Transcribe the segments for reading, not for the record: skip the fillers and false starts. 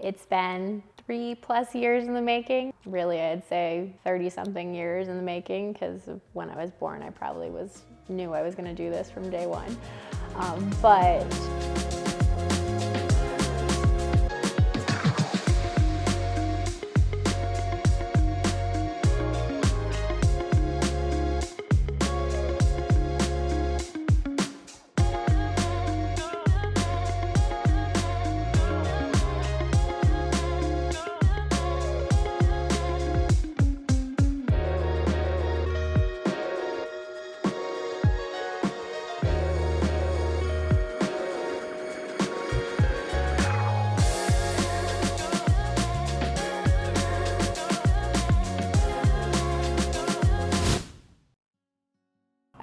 It's been 3+ years in the making. Really, I'd say 30-something years in the making, because when I was born, I probably knew I was gonna do this from day one. But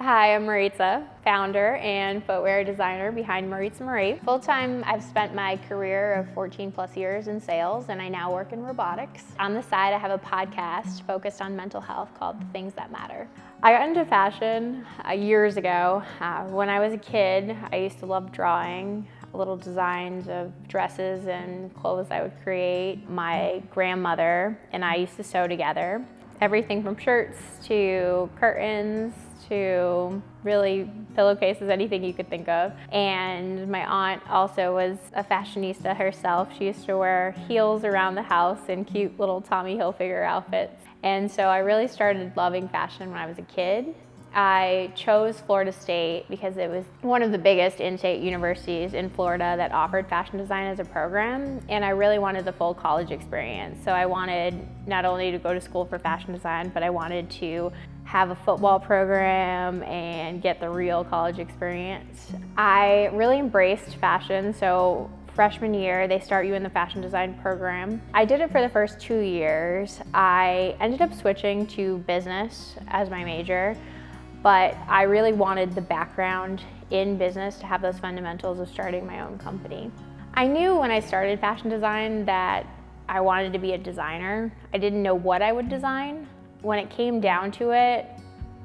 hi, I'm Maritza, founder and footwear designer behind Maritza. Full-time, I've spent my career of 14+ years in sales, and I now work in robotics. On the side, I have a podcast focused on mental health called The Things That Matter. I got into fashion years ago. When I was a kid, I used to love drawing little designs of dresses and clothes I would create. My grandmother and I used to sew together. Everything from shirts to curtains to really pillowcases, anything you could think of. And my aunt also was a fashionista herself. She used to wear heels around the house and cute little Tommy Hilfiger outfits. And so I really started loving fashion when I was a kid. I chose Florida State because it was one of the biggest in-state universities in Florida that offered fashion design as a program, and I really wanted the full college experience. So I wanted not only to go to school for fashion design, but I wanted to have a football program and get the real college experience. I really embraced fashion, so freshman year, they start you in the fashion design program. I did it for the first 2 years. I ended up switching to business as my major, but I really wanted the background in business to have those fundamentals of starting my own company. I knew when I started fashion design that I wanted to be a designer. I didn't know what I would design. When it came down to it,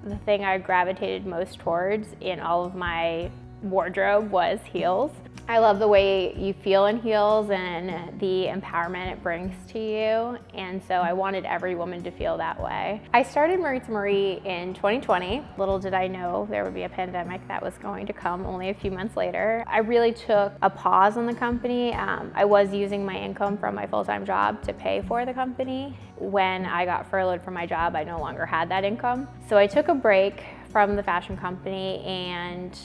the thing I gravitated most towards in all of my wardrobe was heels. I love the way you feel in heels and the empowerment it brings to you, and so I wanted every woman to feel that way. I started Maritza in 2020. Little did I know there would be a pandemic that was going to come only a few months later. I really took a pause on the company. I was using my income from my full-time job to pay for the company. When I got furloughed from my job, I no longer had that income. So I took a break from the fashion company and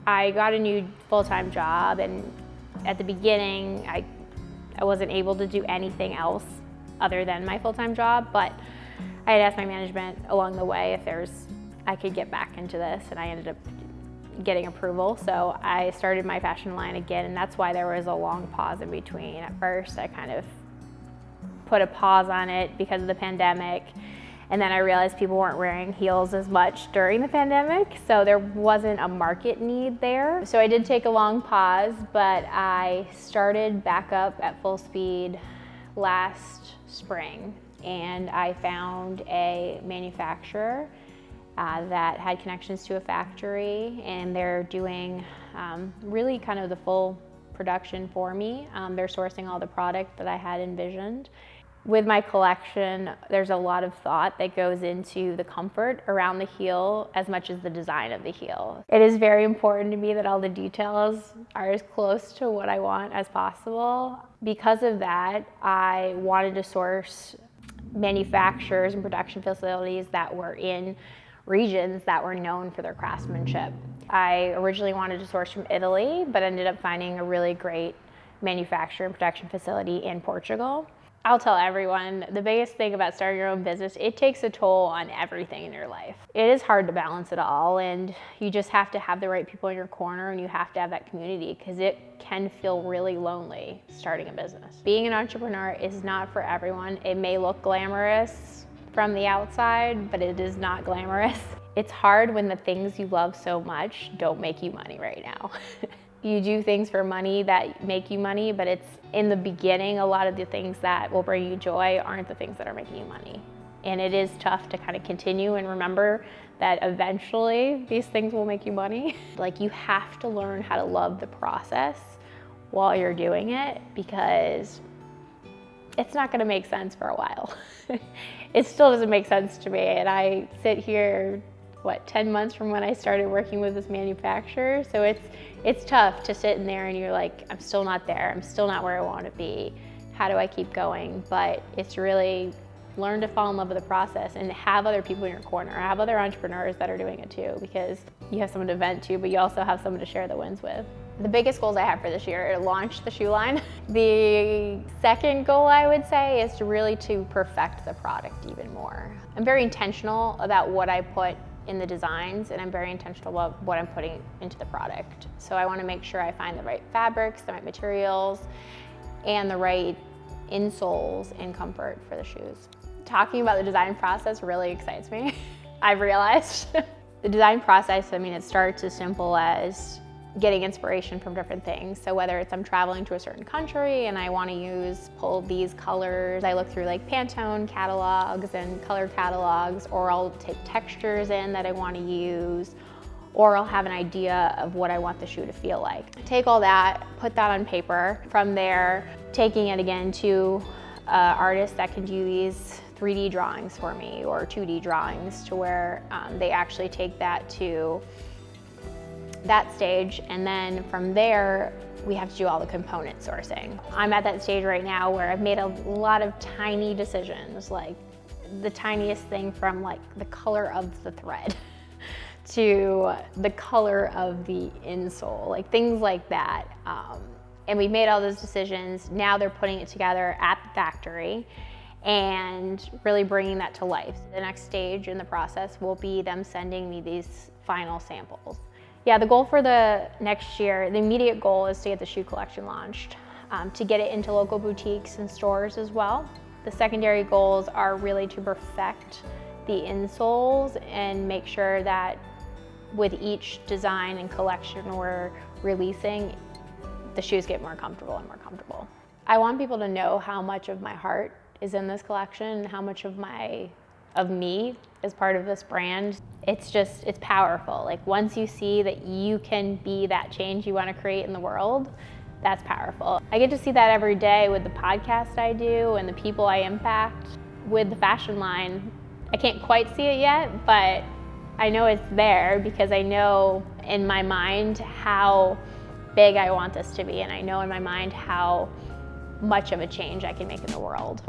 I got a new full-time job, and at the beginning, I wasn't able to do anything else other than my full-time job, but I had asked my management along the way if I could get back into this, and I ended up getting approval. So I started my fashion line again, and that's why there was a long pause in between. At first, I kind of put a pause on it because of the pandemic. And then I realized people weren't wearing heels as much during the pandemic, so there wasn't a market need there. So I did take a long pause, but I started back up at full speed last spring, and I found a manufacturer that had connections to a factory, and they're doing really kind of the full production for me. They're sourcing all the product that I had envisioned. With my collection, there's a lot of thought that goes into the comfort around the heel as much as the design of the heel. It is very important to me that all the details are as close to what I want as possible. Because of that, I wanted to source manufacturers and production facilities that were in regions that were known for their craftsmanship. I originally wanted to source from Italy, but ended up finding a really great manufacturer and production facility in Portugal. I'll tell everyone, the biggest thing about starting your own business, it takes a toll on everything in your life. It is hard to balance it all, and you just have to have the right people in your corner, and you have to have that community, because it can feel really lonely starting a business. Being an entrepreneur is not for everyone. It may look glamorous from the outside, but it is not glamorous. It's hard when the things you love so much don't make you money right now. You do things for money that make you money, but it's in the beginning, a lot of the things that will bring you joy aren't the things that are making you money. And it is tough to kind of continue and remember that eventually these things will make you money. Like, you have to learn how to love the process while you're doing it, because it's not gonna make sense for a while. It still doesn't make sense to me, and I sit here, 10 months from when I started working with this manufacturer, so it's tough to sit in there and you're like, I'm still not there, I'm still not where I want to be. How do I keep going? But it's really learn to fall in love with the process and have other people in your corner, have other entrepreneurs that are doing it too, because you have someone to vent to, but you also have someone to share the wins with. The biggest goals I have for this year are to launch the shoe line. The second goal, I would say, is to perfect the product even more. I'm very intentional about what I put in the designs, and I'm very intentional about what I'm putting into the product. So I want to make sure I find the right fabrics, the right materials, and the right insoles and comfort for the shoes. Talking about the design process really excites me. I've realized. The design process, it starts as simple as getting inspiration from different things. So whether it's I'm traveling to a certain country and I want to pull these colors, I look through like Pantone catalogs and color catalogs, or I'll take textures in that I want to use, or I'll have an idea of what I want the shoe to feel like. Take all that, put that on paper. From there, taking it again to artists that can do these 3D drawings for me or 2D drawings, to where they actually take that to that stage, and then from there we have to do all the component sourcing. I'm at that stage right now where I've made a lot of tiny decisions, like the tiniest thing from like the color of the thread to the color of the insole, like things like that. And we've made all those decisions. Now they're putting it together at the factory and really bringing that to life. The next stage in the process will be them sending me these final samples. Yeah, the goal for the next year, the immediate goal is to get the shoe collection launched, to get it into local boutiques and stores as well. The secondary goals are really to perfect the insoles and make sure that with each design and collection we're releasing, the shoes get more comfortable and more comfortable. I want people to know how much of my heart is in this collection, how much of me is part of this brand. It's powerful. Like once you see that you can be that change you want to create in the world, that's powerful. I get to see that every day with the podcast I do and the people I impact. With the fashion line, I can't quite see it yet, but I know it's there because I know in my mind how big I want this to be, and I know in my mind how much of a change I can make in the world.